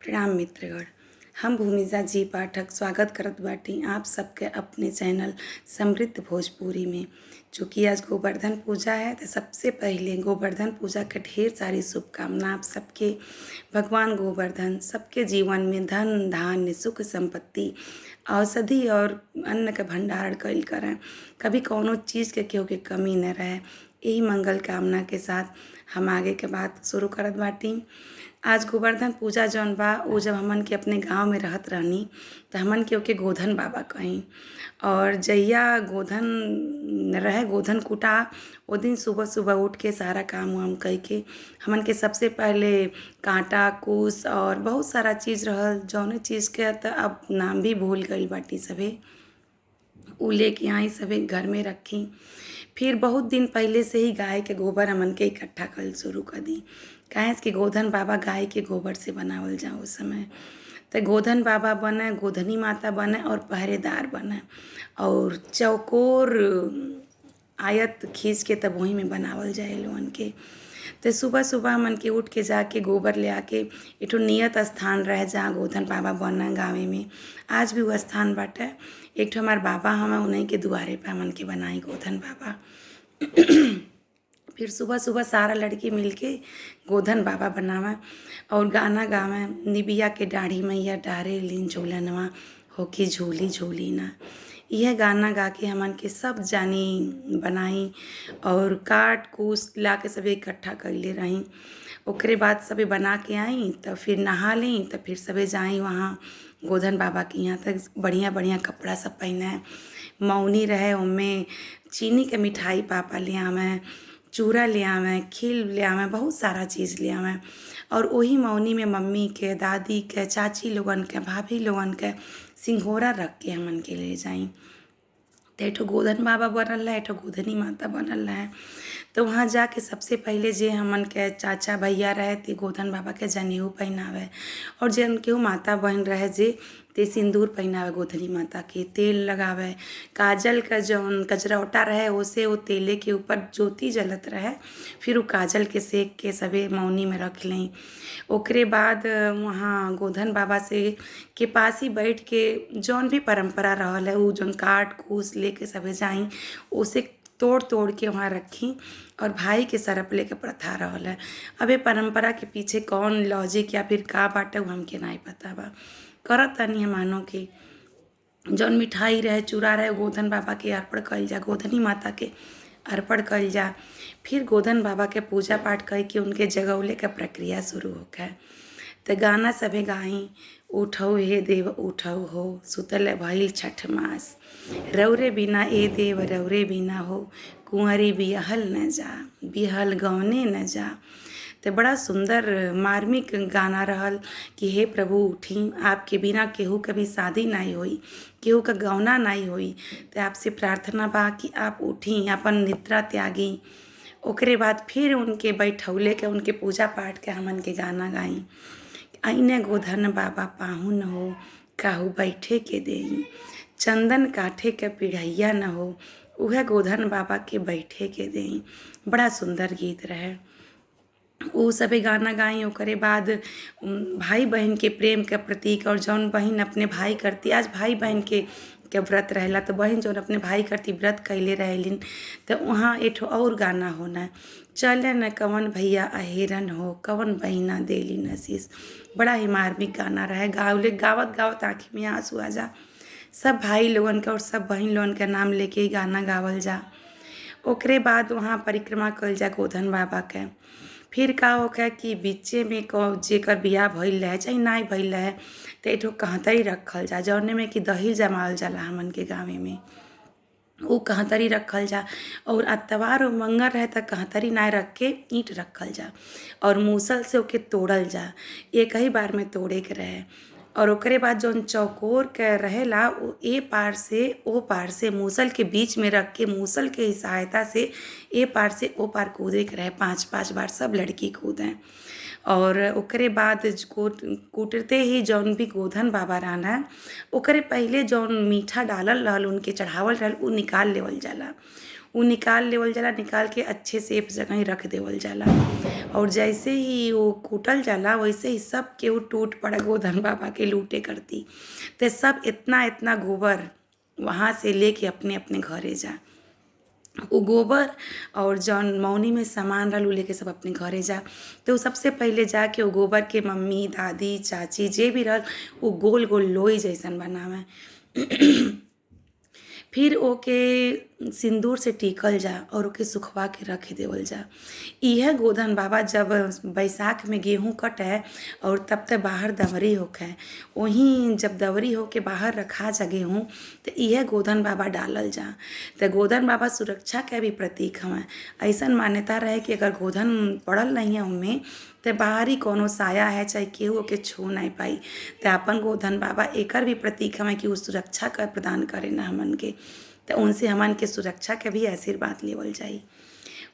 प्रणाम मित्रगण। हम भूमिजा जी पाठक स्वागत करत बाटी आप सबके अपने चैनल समृद्ध भोजपुरी में। चूँकि आज गोवर्धन पूजा है तो सबसे पहले गोवर्धन पूजा के ढेर सारी शुभकामना आप सबके। भगवान गोवर्धन सबके जीवन में धन धान्य सुख संपत्ति औषधि और अन्न के भंडारण कइल करें, कभी कौनो चीज़ के केहू के कमी न रहे। यही मंगल कामना के साथ हम आगे के बात शुरू करत बाटी। आज गोवर्धन पूजा जौन बा वो जब हमन के अपने गांव में रहत रहनी तो हमन के ओके गोधन बाबा कहीं। और जहिया गोधन रहे गोधन कुटा वो दिन सुबह सुबह उठ के सारा काम वाम कई के हमन के सबसे पहले कांटा कूस और बहुत सारा चीज़ रहल जौने चीज़ के तो अब नाम भी भूल गइल बाटी सभे। उ लेके आई सभे घर में रखी। फिर बहुत दिन पहले से ही गाय के गोबर हमन के इकट्ठा कइल शुरू कर दी। काहे कि गोधन बाबा गाय के गोबर से बनावल जाओ उस समय। तो गोधन बाबा बने, गोधनी माता बने और पहरेदार बने और चौकोर आयत खींच के तब वहीं में बनावल जाए लोगन के। तो सुबह सुबह हमन के उठ के जाके गोबर ले आके एठो नियत स्थान रहे जहाँ गोधन बाबा बना गाँवे में। आज भी वो स्थान बाटे। एक ठो हमार बाबा हमें उन्हीं के दुआरे पे हमन के बनाई गोधन बाबा। फिर सुबह सुबह सारा लड़की मिलके गोधन बाबा बनावे और गाना गावे। निबिया के दाढ़ी मैया डारे लीन झूलनवा होके झूली झूली ना। यह गाना गा के हमन के सब जानी बनाई और काट कूस ला के सभी इकट्ठा कैले रही। ओकरे बाद सभी बना के आई तो फिर नहा ली तो फिर सभी जाई वहाँ गोधन बाबा के यहाँ तक। बढ़िया बढ़िया कपड़ा सब पहने, मौनी रहे उनमें चीनी के मिठाई पापा ले आवें, चूड़ा ले आवें, खील ले आवें, बहुत सारा चीज़ ले आवें। और वही मौनी में मम्मी के, दादी के, चाची लोगन के, भाभी लोगन के सिंघोरा रख के हमन के ले जाई। तो एठो गोधन बाबा बनल रहे, एठो गोधनी माता बनल रहे। तो वहाँ जाके सबसे पहले जे हमन के चाचा भैया रहे ते गोधन बाबा के जनेऊ पहनावे और जे केहू माता बहन रहे जे ते सिंदूर पहनावे गोधनी माता के, तेल लगावे। काजल का जौन कजरौटा रहे ओसे वो तेले के ऊपर ज्योति जलत रहे। फिर वो काजल के सेक के सबे मौनी में रख लें। ओकरे बाद वहाँ गोधन बाबा से के पास ही बैठ के जौन भी परंपरा रहल है वो जौन काट कूस लेके सभे जाई उसे तोड़ तोड़ के वहाँ रखी और भाई के सरप लेके प्रथा रहल है। अब ये परंपरा के पीछे कौन लॉजिक या फिर का बाटे वो हमके नहीं पता बा। करत तनी मानो के जौन मिठाई रहे चूड़ा रहे गोधन बाबा के अर्पण कइल जा, गोधनी माता के अर्पण कइल जा। फिर गोधन बाबा के पूजा पाठ कई के उनके जगौले का प्रक्रिया शुरू होके। तो गाना सभे गाई, उठौ हे देव उठौ हो, सुतल भइल छठ मास, रौरे बिना ए देव रौरे बिना हो, कुंवरी बिहल न जा, बिहल गौने न जा। तो बड़ा सुंदर मार्मिक गाना रहल कि हे प्रभु उठी, आपके बिना केहू कभी शादी नहीं हुई, केहू का गौना नहीं हुई। तो आपसे प्रार्थना बा कि आप उठी, अपन निद्रा त्यागी। ओकरे बाद फिर उनके बैठौले के उनके पूजा पाठ के हमन के गाना गाई। आईने गोधन बाबा पाहुन हो, काहू बैठे के देई, चंदन काठे के पिढ़ैया न हो, उहे गोधन बाबा के बैठे के देई। बड़ा सुंदर गीत रहे। वो सभी गाना गाई। ओकरे बाद भाई बहन के प्रेम के प्रतीक और जौन बहन अपने भाई करती, आज भाई बहन के व्रत रहेला तो बहन जौन अपने भाई करती व्रत कैले रहेलिन तो वहाँ एठो और गाना होना, चले न कवन भैया अहेरन हो, कवन बहिना देली नसीस। बड़ा ही मार्मिक गाना रहे। गावले गावत गावत आँखी में आंसू आ जा। सब भाई लोगन का और सब बहन लोगन का नाम लेके ही गाना गावल जा। ओकरे बाद वहाँ परिक्रमा कइल जा गोधन बाबा के। फिर का होखे कि बीचे में जेकर बियाह भइल रहे चाहे नहीं भइल रहे तो एठो कहतरी रखल जा जौने में कि दही जमावल जाला हमन के गाँवे में। वो कहतरी रखल जा और अतवार और मंगल रहे तो कहतरी ना रख के ईंट रखल जा और मूसल से ओके तोड़ल जा। एक ही बार में तोड़े के रहे। और ओकरे बाद जौन चौकोर के रहेला वो ए पार से ओ पार से मूसल के बीच में रख के मूसल के सहायता से ए पार से ओ पार कूदे के रहे। 5-5 बार सब लड़की कूदें। और ओकरे बाद कूटते ही जौन भी गोधन बाबा रहना ओकरे पहले जौन मीठा डालल रहल उनके चढ़ावल रहल उ निकाल लेवल जाला। उ निकाल लेवल जाला, निकाल के अच्छे सेफ जगह ही रख देवल जाला। और जैसे ही वो कूटल जाला वैसे ही सब केहू टूट पड़े गोधन बाबा के लूटे करती। तो सब इतना इतना गोबर वहाँ से लेके अपने अपने घरे जा। वो गोबर और जौन मौनी में सामान रहल उ लेके सब अपने घरे जा। तो उ सबसे पहिले जाके वो गोबर के मम्मी दादी चाची जे भी रहल वो गोल गोल लोई जैसन बनावे। फिर ओके सिंदूर से टिकल जा और ओके सुखवा के रख देवल जा। इहे गोधन बाबा जब बैसाख में गेहूँ कटे और तब तक बाहर दवरी होखे, वहीं जब दवरी होके बाहर रखा जा गेहूँ तो इहे गोधन बाबा डालल जा। तो गोधन बाबा सुरक्षा के भी प्रतीक हवे। ऐसन मान्यता रहे कि अगर गोधन पड़ल नहीं है उनमें तो बाहरी कोनो साया है चाहे केहू ओके छू नहीं पाई। तो अपन गोधन बाबा एकर भी प्रतीक हमें कि वो सुरक्षा का प्रदान करे ना हमन के। तो उनसे हमन के सुरक्षा के भी आशीर्वाद लेवल जाई।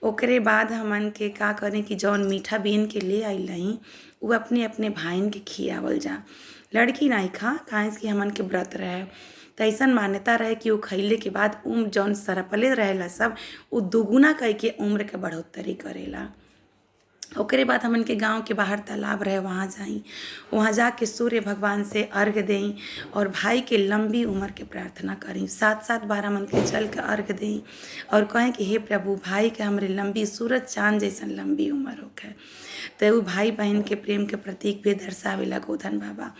ओकरे बाद हमन के का करें कि जौन मीठा बीन के ले आइल रही वो अपने अपने भाईन के खियावल जा। लड़की नहीं खा काहे कि हमन के व्रत रहे। तो ऐसन मान्यता रहे कि वो खइले के बाद उम्र जौन सरपले रहेला सब वो दुगुना कह के उम्र के बढ़ोतरी करेला। ओकरे बाद हमन के गांव के बाहर तालाब रहे वहाँ जाई, वहाँ जाके सूर्य भगवान से अर्घ देई और भाई के लंबी उम्र के प्रार्थना करी। 7-7 बार हमन के जल के अर्घ देई और कहें कि हे प्रभु भाई के हमरे लंबी सूरज चांद जैसन लंबी उम्र होखे। तो वो भाई बहन के प्रेम के प्रतीक भी दर्शावेला गोधन बाबा।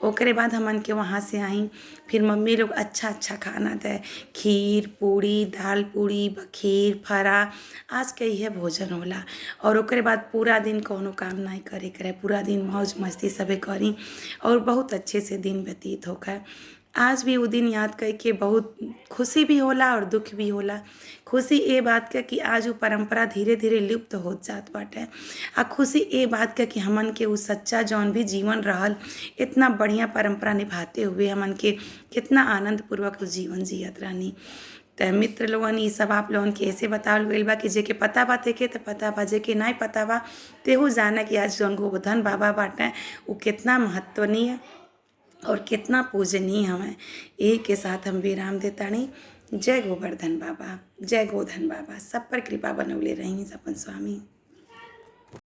ओकरे बाद हमन के वहाँ से आई, फिर मम्मी लोग अच्छा अच्छा खाना दे, खीर पूड़ी दाल पूड़ी खीर फरा आज के यह भोजन होला। और ओकरे बाद पूरा दिन कोनो काम नहीं करे करे, पूरा दिन मौज मस्ती सबे करी और बहुत अच्छे से दिन व्यतीत होकर। आज भी वो दिन याद करके बहुत खुशी भी होला और दुख भी होला। खुशी ए बात का कि आज वो परंपरा धीरे धीरे लुप्त होत जात बाटे। आ खुशी ए बात का कि हमन के वो सच्चा जौन भी जीवन रहल इतना बढ़िया परंपरा निभाते हुए हमन के कितना आनंद पूर्वक जीवन जियत रहनी। तो मित्र लोगन ये सब आप लोगन के ऐसे बतावल गइल बा कि जेके पता बा तेके तो पता बा, जेके नहीं पता बा तेहू जाने कि आज जौन गोधन बाबा बाटे वो कितना महत्वनीय और कितना पूजनीय हमें। यही के साथ हम विराम देतानी। जय गोवर्धन बाबा, जय गोधन बाबा, सब पर कृपा बनौले रही अपन स्वामी।